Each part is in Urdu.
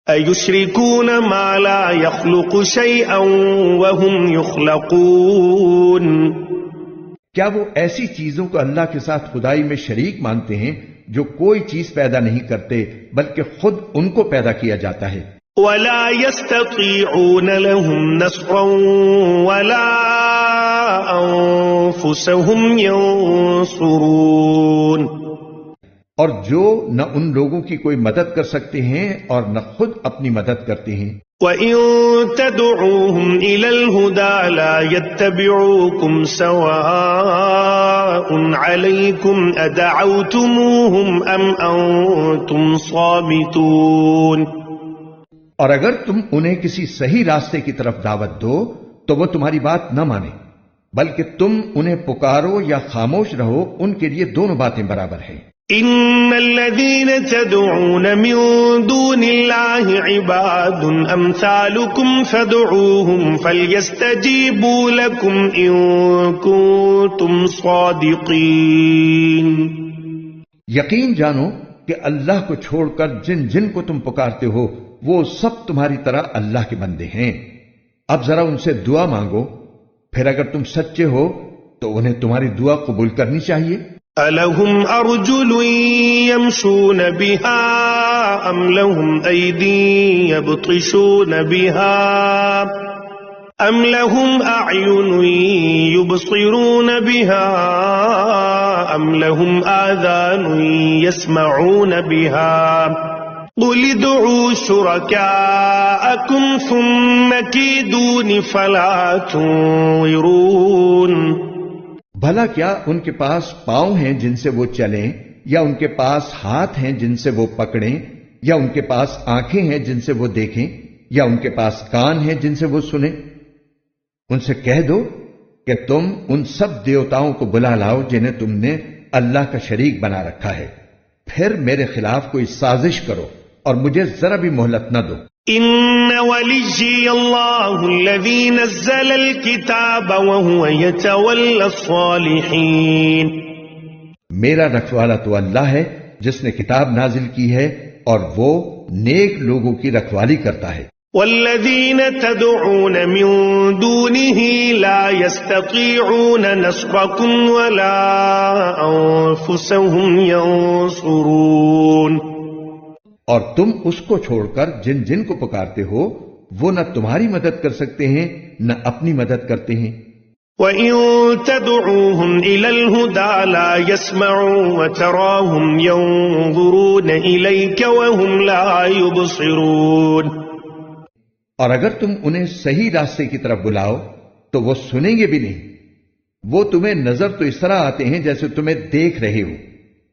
أَيُشْرِكُونَ مَا لَا يَخْلُقُ شَيْئًا وَهُمْ يُخْلَقُونَ کیا وہ ایسی چیزوں کو اللہ کے ساتھ خدائی میں شریک مانتے ہیں جو کوئی چیز پیدا نہیں کرتے بلکہ خود ان کو پیدا کیا جاتا ہے؟ وَلَا يَسْتَطِيعُونَ لَهُمْ نَصْرًا وَلَا أَنفُسَهُمْ يَنصُرُونَ اور جو نہ ان لوگوں کی کوئی مدد کر سکتے ہیں اور نہ خود اپنی مدد کرتے ہیں۔ وَإِن تَدْعُوهُمْ إِلَى الْهُدَى لَا يَتَّبِعُوكُمْ سَوَاءٌ عَلَيْكُمْ أَدَعَوْتُمُوهُمْ أَمْ أَنْتُمْ صَامِتُونَ اور اگر تم انہیں کسی صحیح راستے کی طرف دعوت دو تو وہ تمہاری بات نہ مانیں، بلکہ تم انہیں پکارو یا خاموش رہو، ان کے لیے دونوں باتیں برابر ہیں۔ ان الذين تدعون من دون الله عباد امثالكم فادعوهم فليستجيبوا لكم ان كنتم صادقين۔ یقین جانو کہ اللہ کو چھوڑ کر جن جن کو تم پکارتے ہو وہ سب تمہاری طرح اللہ کے بندے ہیں، اب ذرا ان سے دعا مانگو، پھر اگر تم سچے ہو تو انہیں تمہاری دعا قبول کرنی چاہیے۔ أَلَهُمْ أَرْجُلٌ يَمْشُونَ بِهَا أَمْ لَهُمْ أَيْدِي يَبْطِشُونَ بِهَا أَمْ لَهُمْ أَعْيُنٌ يُبْصِرُونَ بِهَا أَمْ لَهُمْ آذَانٌ يَسْمَعُونَ بِهَا قُلِ ادْعُوا شُرَكَاءَكُمْ ثُمَّ كِيدُونِ فَلَا تُنظِرُونَ بھلا کیا ان کے پاس پاؤں ہیں جن سے وہ چلیں، یا ان کے پاس ہاتھ ہیں جن سے وہ پکڑیں، یا ان کے پاس آنکھیں ہیں جن سے وہ دیکھیں، یا ان کے پاس کان ہیں جن سے وہ سنیں؟ ان سے کہہ دو کہ تم ان سب دیوتاؤں کو بلا لاؤ جنہیں تم نے اللہ کا شریک بنا رکھا ہے، پھر میرے خلاف کوئی سازش کرو اور مجھے ذرا بھی مہلت نہ دو۔ ان ولی اللہ الذی نزل الکتاب وهو یتولی الصالحین، میرا رکھوالا تو اللہ ہے جس نے کتاب نازل کی ہے اور وہ نیک لوگوں کی رکھوالی کرتا ہے۔ والذین تدعون من دونه لا يستطيعون نصركم ولا انفسهم ينصرون، اور تم اس کو چھوڑ کر جن جن کو پکارتے ہو وہ نہ تمہاری مدد کر سکتے ہیں نہ اپنی مدد کرتے ہیں۔ وَإِن تَدْعُوهُمْ إِلَى الْهُدَى لَا يَسْمَعُوا وَتَرَاهُمْ يَنظُرُونَ إِلَيْكَ وَهُمْ لَا يُبْصِرُونَ، اور اگر تم انہیں صحیح راستے کی طرف بلاؤ تو وہ سنیں گے بھی نہیں، وہ تمہیں نظر تو اس طرح آتے ہیں جیسے تمہیں دیکھ رہے ہو،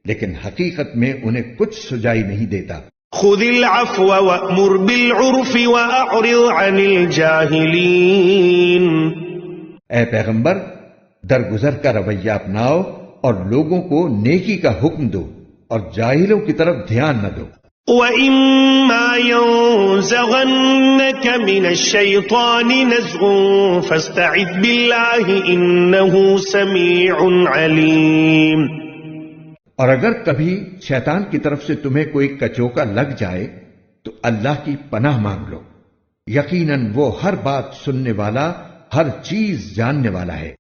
لیکن حقیقت میں انہیں کچھ سجائی نہیں دیتا۔ خُذِ الْعَفْوَ وَأْمُرْ بِالْعُرْفِ وَأَعْرِضْ عَنِ الْجَاهِلِينَ، اے پیغمبر درگزر کا رویہ اپناؤ اور لوگوں کو نیکی کا حکم دو اور جاہلوں کی طرف دھیان نہ دو۔ وَإِمَّا يَنزَغَنَّكَ مِنَ الشَّيْطَانِ نَزْغٌ فَاسْتَعِذْ بِاللَّهِ إِنَّهُ سَمِيعٌ عَلِيمٌ، اور اگر کبھی شیطان کی طرف سے تمہیں کوئی کچوکا لگ جائے تو اللہ کی پناہ مانگ لو، یقیناً وہ ہر بات سننے والا، ہر چیز جاننے والا ہے۔